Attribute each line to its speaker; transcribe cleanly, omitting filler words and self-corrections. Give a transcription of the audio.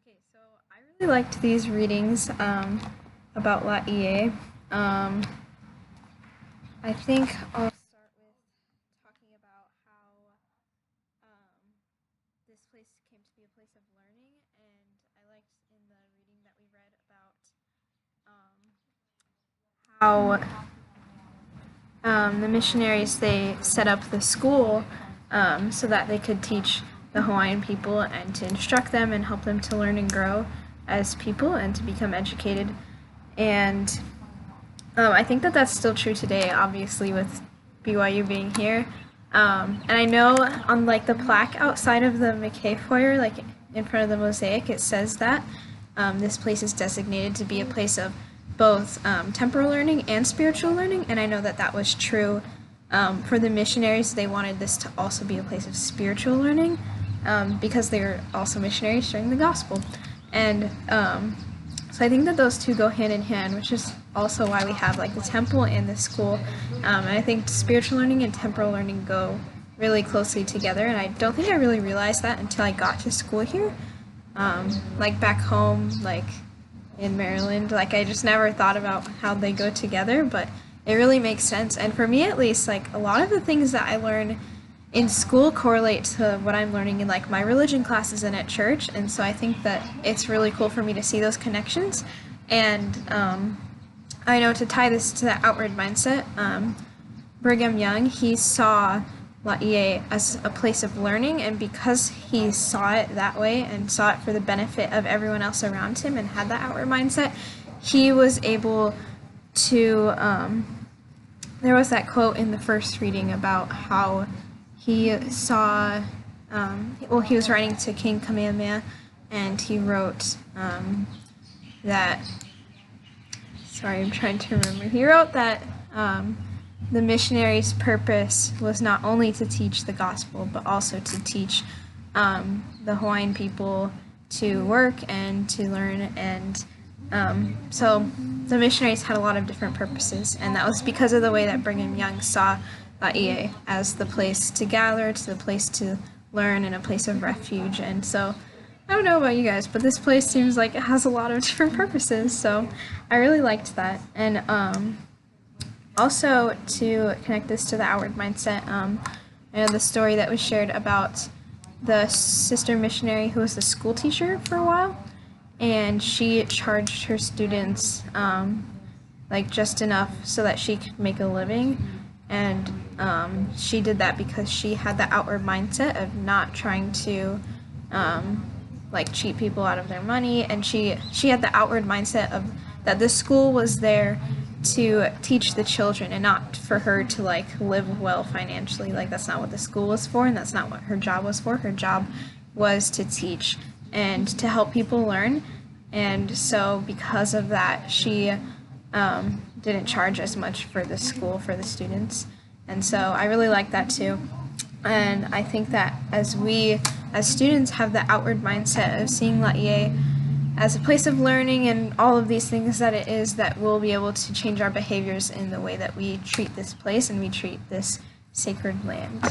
Speaker 1: Okay, so I really liked these readings about Laie. I think I'll start with talking about how this place came to be a place of learning, and I liked in the reading that we read about how the missionaries they set up the school so that they could teach the Hawaiian people and to instruct them and help them to learn and grow as people and to become educated. And I think that that's still true today, obviously, with BYU being here. And I know on like the plaque outside of the McKay Foyer, like in front of the mosaic, it says that this place is designated to be a place of both temporal learning and spiritual learning. And I know that that was true for the missionaries. They wanted this to also be a place of spiritual learning because they were also missionaries sharing the gospel. And so I think that those two go hand in hand, which is also why we have like the temple and the school. And I think spiritual learning and temporal learning go really closely together. And I don't think I really realized that until I got to school here. Like back home, like in Maryland, like I just never thought about how they go together, but it really makes sense. And for me at least, like a lot of the things that I learn in school correlate to what I'm learning in like my religion classes and at church, and so I think that it's really cool for me to see those connections. And I know to tie this to that outward mindset, Brigham Young, he saw Laie as a place of learning, and because he saw it that way and saw it for the benefit of everyone else around him and had that outward mindset, he was able to, there was that quote in the first reading about how he saw, he was writing to King Kamehameha, and he wrote that, sorry, I'm trying to remember, he wrote that the missionaries' purpose was not only to teach the gospel, but also to teach the Hawaiian people to work and to learn. And so the missionaries had a lot of different purposes, and that was because of the way that Brigham Young saw Laie as the place to gather, to the place to learn, and a place of refuge. And so I don't know about you guys, but this place seems like it has a lot of different purposes, so I really liked that. And also, to connect this to the outward mindset, I know the story that was shared about the sister missionary who was the school teacher for a while, and she charged her students like just enough so that she could make a living. And she did that because she had the outward mindset of not trying to like cheat people out of their money, and she had the outward mindset of that the school was there to teach the children and not for her to like live well financially. Like that's not what the school was for, and that's not what her job was for. Her job was to teach and to help people learn. And so because of that, she didn't charge as much for the school for the students. And so I really like that too. And I think that as we as students have the outward mindset of seeing Laie as a place of learning and all of these things that it is, that we'll be able to change our behaviors in the way that we treat this place and we treat this sacred land.